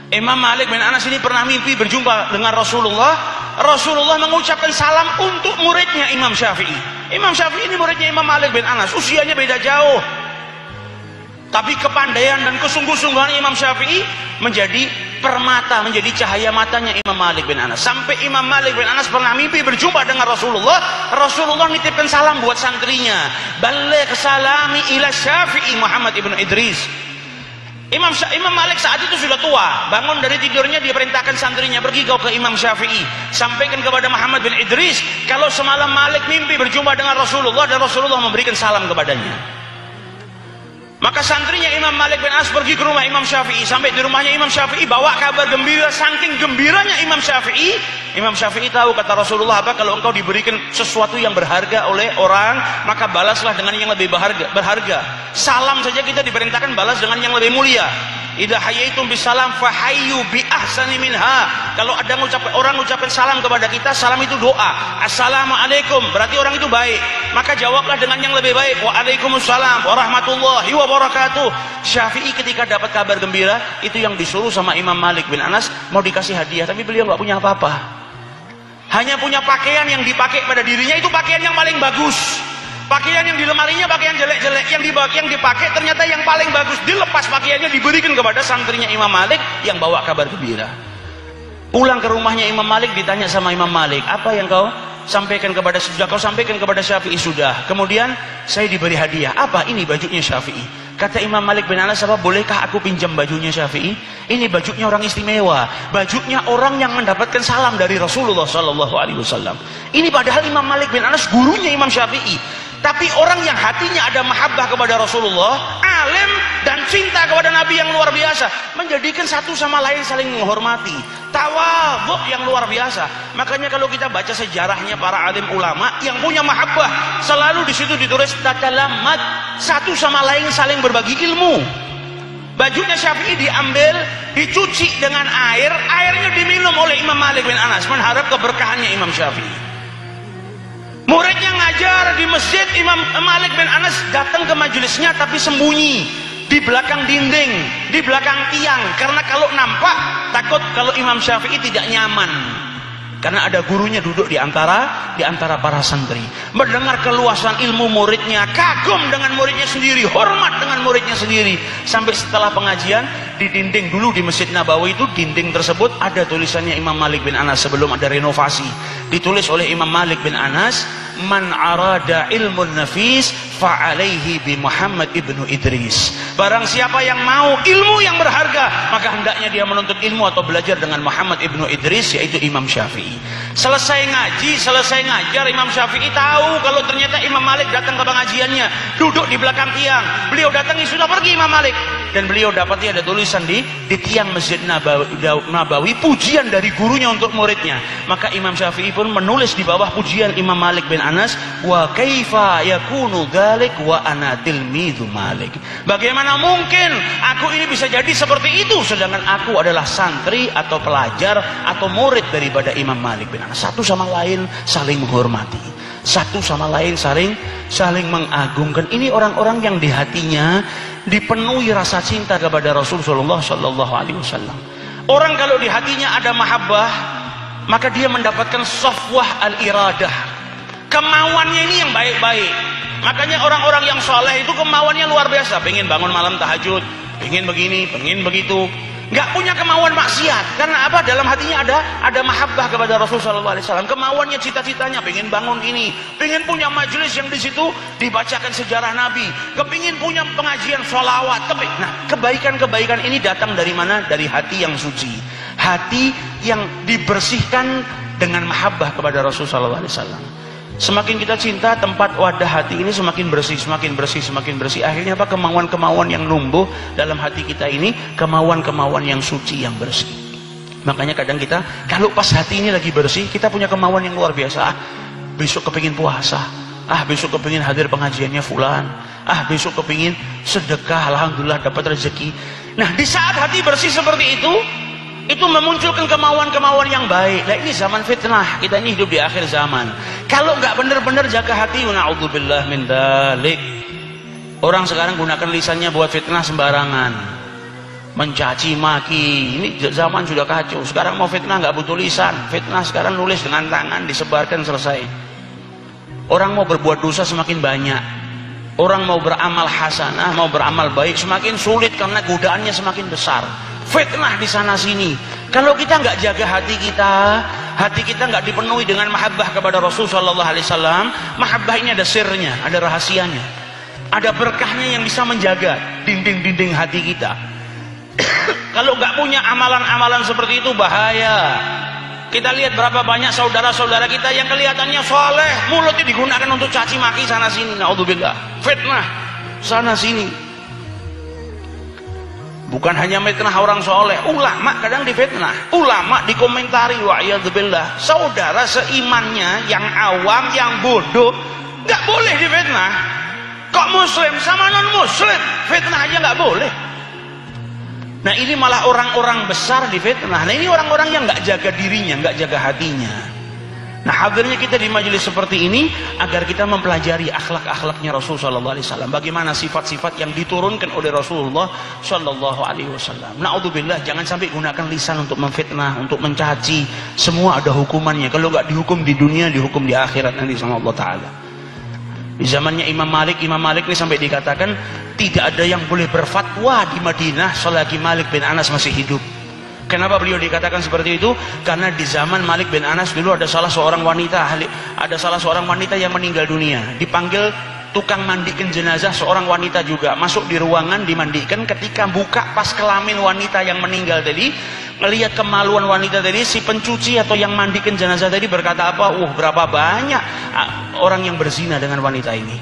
Imam Malik bin Anas ini pernah mimpi berjumpa dengan Rasulullah. Rasulullah mengucapkan salam untuk muridnya Imam Syafi'i. Imam Syafi'i ini muridnya Imam Malik bin Anas, usianya beda jauh. Tapi kepandaian dan kesungguh-sungguhan Imam Syafi'i menjadi permata, menjadi cahaya matanya Imam Malik bin Anas. Sampai Imam Malik bin Anas pernah mimpi berjumpa dengan Rasulullah. Rasulullah nitipkan salam buat santrinya. Baligh salami ila Syafi'i Muhammad ibn Idris. Imam Malik saat itu sudah tua, bangun dari tidurnya dia perintahkan santrinya, pergi kau ke Imam Syafi'i, sampaikan kepada Muhammad bin Idris kalau semalam Malik mimpi berjumpa dengan Rasulullah dan Rasulullah memberikan salam kepadanya. Maka santrinya Imam Malik bin Anas pergi ke rumah Imam Syafi'i. Sampai di rumahnya Imam Syafi'i bawa kabar gembira. Saking gembiranya Imam Syafi'i tahu, kata Rasulullah, apa kalau engkau diberikan sesuatu yang berharga oleh orang, maka balaslah dengan yang lebih berharga. Salam saja kita diperintahkan balas dengan yang lebih mulia. Idza hayyaitum bisalam fahayyu bi ahsani minha. Kalau ada orang mengucapkan salam kepada kita, salam itu doa. Assalamualaikum, berarti orang itu baik. Maka jawablah dengan yang lebih baik. Waalaikumsalam warahmatullahi wabarakatuh. Syafi'i ketika dapat kabar gembira, itu yang disuruh sama Imam Malik bin Anas mau dikasih hadiah, tapi beliau nggak punya apa-apa. Hanya punya pakaian yang dipakai pada dirinya, itu pakaian yang paling bagus. Pakaian yang di lemarinya pakaian jelek-jelek, yang dipakai ternyata yang paling bagus. Dilepas pakaiannya, diberikan kepada santrinya Imam Malik yang bawa kabar gembira. Pulang ke rumahnya Imam Malik, ditanya sama Imam Malik, apa yang kau sampaikan kepada Syafi'i? Sudah. Kemudian saya diberi hadiah. Apa? Ini bajunya Syafi'i. Kata Imam Malik bin Anas, apa bolehkah aku pinjam bajunya Syafi'i? Ini bajunya orang istimewa, bajunya orang yang mendapatkan salam dari Rasulullah SAW. Ini padahal Imam Malik bin Anas gurunya Imam Syafi'i. Tapi orang yang hatinya ada mahabbah kepada Rasulullah, alim dan cinta kepada Nabi yang luar biasa, menjadikan satu sama lain saling menghormati, tawadhu yang luar biasa. Makanya kalau kita baca sejarahnya para alim ulama yang punya mahabbah, selalu di situ ditulis tatalamat, satu sama lain saling berbagi ilmu. Bajunya Syafi'i diambil, dicuci dengan air, airnya diminum oleh Imam Malik bin Anas, mengharap keberkahannya Imam Syafi'i. Muridnya ngajar di masjid, Imam Malik bin Anas datang ke majelisnya tapi sembunyi di belakang dinding, di belakang tiang, karena kalau nampak takut kalau Imam Syafi'i tidak nyaman. Karena ada gurunya duduk di antara para santri, mendengar keluasan ilmu muridnya, kagum dengan muridnya sendiri, hormat dengan muridnya sendiri. Sampai setelah pengajian, di dinding dulu di Masjid Nabawi itu, dinding tersebut ada tulisannya Imam Malik bin Anas sebelum ada renovasi. Ditulis oleh Imam Malik bin Anas, man arada ilmun nafis fa'alaihi bi Muhammad ibnu Idris. Barang siapa yang mau ilmu yang berharga, maka hendaknya dia menuntut ilmu atau belajar dengan Muhammad ibnu Idris, yaitu Imam Syafi'i. Selesai ngaji, selesai ngajar, Imam Syafi'i tahu kalau ternyata Imam Malik datang ke pengajiannya, duduk di belakang tiang. Beliau datangi, sudah pergi Imam Malik, dan beliau dapati ada tulisan di tiang Masjid Nabawi, pujian dari gurunya untuk muridnya. Maka Imam Syafi'i pun menulis di bawah pujian Imam Malik bin Anas, wa kaifa yakunu dzalik wa ana tilmidzu Malik. Bagaimana mungkin aku ini bisa jadi seperti itu sedangkan aku adalah santri atau pelajar atau murid daripada Imam Malik bin Anas. Satu sama lain saling menghormati, satu sama lain saling mengagungkan. Ini orang-orang yang di hatinya dipenuhi rasa cinta kepada Rasulullah SAW. Orang kalau di hatinya ada mahabbah, maka dia mendapatkan safwah al-iradah, kemauannya ini yang baik-baik. Makanya orang-orang yang soleh itu kemauannya luar biasa, pengen bangun malam tahajud, pengen begini, pengen begitu, nggak punya kemauan maksiat. Karena apa? Dalam hatinya ada mahabbah kepada Rasulullah SAW. Kemauannya, cita-citanya pengen bangun ini, pengen punya majelis yang di situ dibacakan sejarah Nabi, kepingin punya pengajian sholawat. Nah, kebaikan-kebaikan ini datang dari mana? Dari hati yang suci, hati yang dibersihkan dengan mahabbah kepada Rasulullah SAW. Semakin kita cinta, tempat wadah hati ini semakin bersih, semakin bersih, semakin bersih. Akhirnya apa? Kemauan-kemauan yang numbuh dalam hati kita ini, kemauan-kemauan yang suci, yang bersih. Makanya kadang kita, kalau pas hati ini lagi bersih, kita punya kemauan yang luar biasa. Besok kepingin puasa, besok kepingin hadir pengajiannya fulan, besok kepingin sedekah, alhamdulillah dapat rezeki. Nah, di saat hati bersih seperti itu memunculkan kemauan-kemauan yang baik. Nah, ini zaman fitnah, kita ini hidup di akhir zaman. Kalau nggak benar-benar jaga hati, na'udzubillah min dzalik. Orang sekarang gunakan lisannya buat fitnah sembarangan. mencaci maki. Ini zaman sudah kacau. Sekarang mau fitnah nggak butuh lisan, fitnah sekarang nulis dengan tangan, disebarkan, selesai. Orang mau berbuat dosa semakin banyak, orang mau beramal hasanah, mau beramal baik semakin sulit karena godaannya semakin besar. Fitnah di sana sini. Kalau kita nggak jaga hati kita nggak dipenuhi dengan mahabbah kepada Rasul Sallallahu Alaihi Wasallam. Mahabbah ini ada sirnya, ada rahasianya, ada berkahnya yang bisa menjaga dinding-dinding hati kita. Kalau nggak punya amalan-amalan seperti itu bahaya. Kita lihat berapa banyak saudara-saudara kita yang kelihatannya soleh, mulutnya digunakan untuk caci maki sana sini. Naudzubillah, fitnah sana sini. Bukan hanya fitnah orang soleh, ulama kadang difitnah, ulama dikomentari. Wa'iyadzubillah, saudara seimannya yang awam, yang bodoh nggak boleh difitnah. Kok muslim sama non muslim fitnah aja nggak boleh? Nah ini malah orang-orang besar difitnah. Nah ini orang-orang yang nggak jaga dirinya, nggak jaga hatinya. Nah hadirnya kita di majelis seperti ini agar kita mempelajari akhlak-akhlaknya Rasul Sallallahu Alaihi Wasallam. Bagaimana sifat-sifat yang diturunkan oleh Rasulullah Sallallahu Alaihi Wasallam. Naudzubillah, jangan sampai gunakan lisan untuk memfitnah, untuk mencaci. Semua ada hukumannya. Kalau nggak dihukum di dunia, dihukum di akhirat nanti sama Allah Taala. Di zamannya Imam Malik ini sampai dikatakan tidak ada yang boleh berfatwa di Madinah selagi Malik bin Anas masih hidup. Kenapa beliau dikatakan seperti itu? Karena di zaman Malik bin Anas dulu ada salah seorang wanita yang meninggal dunia. Dipanggil tukang mandikan jenazah, seorang wanita juga masuk di ruangan dimandikan. Ketika buka pas kelamin wanita yang meninggal tadi, melihat kemaluan wanita tadi, si pencuci atau yang mandikan jenazah tadi berkata apa? Berapa banyak orang yang berzina dengan wanita ini.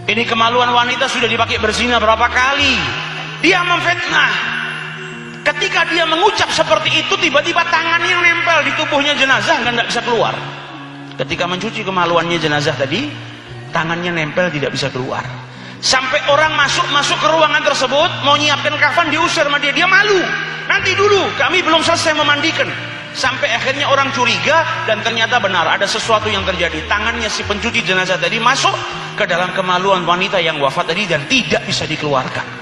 Ini kemaluan wanita sudah dipakai berzina berapa kali. Dia memfitnah. Ketika dia mengucap seperti itu, tiba-tiba tangannya nempel di tubuhnya jenazah dan tidak bisa keluar. Ketika mencuci kemaluannya jenazah tadi, tangannya nempel tidak bisa keluar. Sampai orang masuk ke ruangan tersebut mau nyiapkan kafan, diusir sama dia malu. Nanti dulu, kami belum selesai memandikan. Sampai akhirnya orang curiga dan ternyata benar ada sesuatu yang terjadi. Tangannya si pencuci jenazah tadi masuk ke dalam kemaluan wanita yang wafat tadi dan tidak bisa dikeluarkan.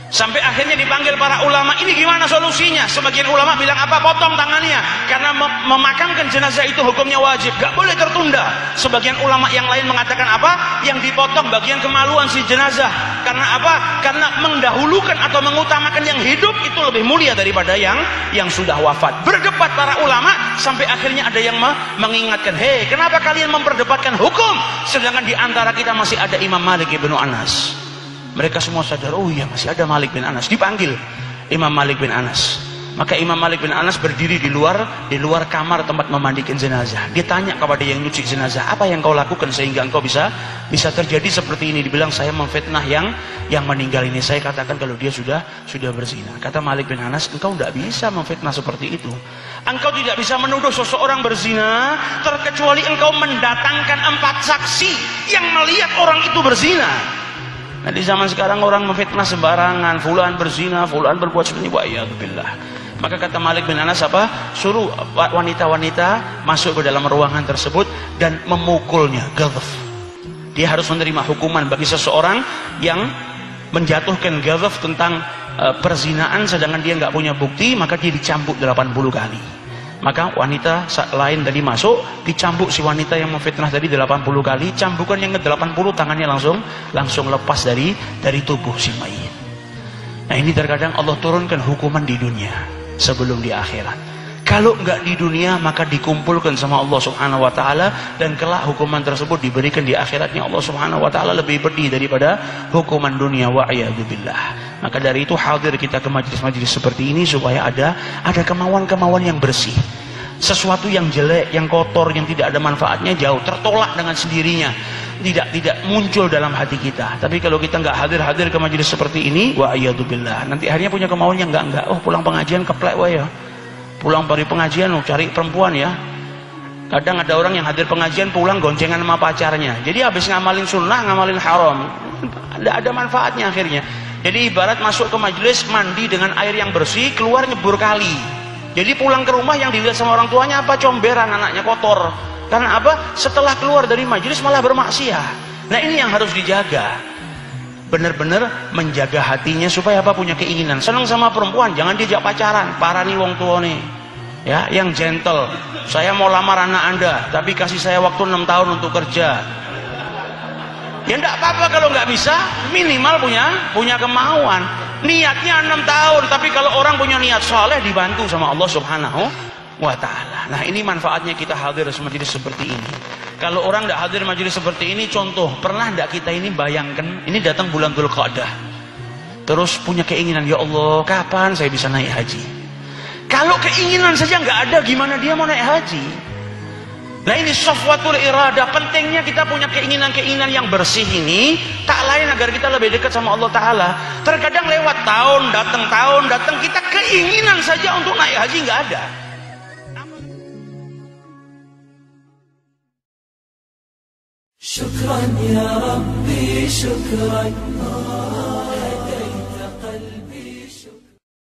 Sampai akhirnya dipanggil para ulama, ini gimana solusinya? Sebagian ulama bilang apa? Potong tangannya, karena memakamkan jenazah itu hukumnya wajib, gak boleh tertunda. Sebagian ulama yang lain mengatakan apa? Yang dipotong bagian kemaluan si jenazah. Karena apa? Karena mendahulukan atau mengutamakan yang hidup itu lebih mulia daripada yang sudah wafat. Berdebat para ulama sampai akhirnya ada yang mengingatkan, hei, kenapa kalian memperdebatkan hukum sedangkan di antara kita masih ada Imam Malik bin Anas? Mereka semua sadar, oh iya masih ada Malik bin Anas. Dipanggil Imam Malik bin Anas. Maka Imam Malik bin Anas berdiri di luar kamar tempat memandikan jenazah. Dia tanya kepada yang nyuci jenazah, apa yang kau lakukan sehingga engkau bisa terjadi seperti ini? Dibilang saya memfitnah yang meninggal ini. Saya katakan kalau dia sudah berzina. Kata Malik bin Anas, engkau tidak bisa memfitnah seperti itu. Engkau tidak bisa menuduh seseorang berzina terkecuali engkau mendatangkan 4 saksi yang melihat orang itu berzina. Nah di zaman sekarang orang memfitnah sembarangan, fulan berzina, fulan berbuat seperti wa'iyadzubillah. Maka kata Malik bin Anas apa? Suruh wanita-wanita masuk ke dalam ruangan tersebut dan memukulnya, ghadhaf. Dia harus menerima hukuman bagi seseorang yang menjatuhkan ghadhaf tentang perzinaan sedangkan dia nggak punya bukti, maka dia dicambuk 80 kali. Maka wanita lain tadi masuk, dicambuk si wanita yang memfitnah tadi 80 kali. Cambukan yang ke-80 tangannya langsung lepas dari tubuh si mayit. Nah ini terkadang Allah turunkan hukuman di dunia sebelum di akhirat. Kalau enggak di dunia maka dikumpulkan sama Allah Subhanahu wa taala dan kelak hukuman tersebut diberikan di akhiratnya Allah Subhanahu wa taala lebih pedih daripada hukuman dunia, wa'iyadzubillah. Maka dari itu hadir kita ke majelis-majelis seperti ini supaya ada kemauan-kemauan yang bersih. Sesuatu yang jelek, yang kotor, yang tidak ada manfaatnya jauh, tertolak dengan sendirinya. Tidak muncul dalam hati kita. Tapi kalau kita enggak hadir ke majelis seperti ini, wa'iyadzubillah, nanti akhirnya punya kemauan yang enggak. Oh, pulang pengajian keplek wae ya. Pulang dari pengajian cari perempuan ya. Kadang ada orang yang hadir pengajian pulang goncengan sama pacarnya. Jadi habis ngamalin sunnah, ngamalin haram. Tidak ada manfaatnya akhirnya. Jadi ibarat masuk ke majelis mandi dengan air yang bersih, keluar nyebur kali. Jadi pulang ke rumah yang dilihat sama orang tuanya apa? Comberan, anaknya kotor. Karena apa? Setelah keluar dari majelis malah bermaksiat. Nah ini yang harus dijaga. benar-benar menjaga hatinya supaya apa? Punya keinginan. Senang sama perempuan, jangan diajak pacaran, parani wong tuane. Ya, yang gentle. Saya mau lamar anak Anda, tapi kasih saya waktu 6 tahun untuk kerja. Ya enggak apa-apa kalau nggak bisa, minimal punya kemauan. Niatnya 6 tahun, tapi kalau orang punya niat soleh dibantu sama Allah Subhanahu wa ta'ala. Nah, ini manfaatnya kita hadir majelis seperti ini. Kalau orang tidak hadir majelis seperti ini, contoh, pernah tidak kita ini bayangkan, ini datang bulan Dzulqa'dah, terus punya keinginan, ya Allah, kapan saya bisa naik haji? Kalau keinginan saja nggak ada, gimana dia mau naik haji? Nah, ini safwatul iradah. Pentingnya kita punya keinginan-keinginan yang bersih ini, tak lain agar kita lebih dekat sama Allah Ta'ala. Terkadang lewat tahun datang, kita keinginan saja untuk naik haji nggak ada. شكرا يا ربي شكرا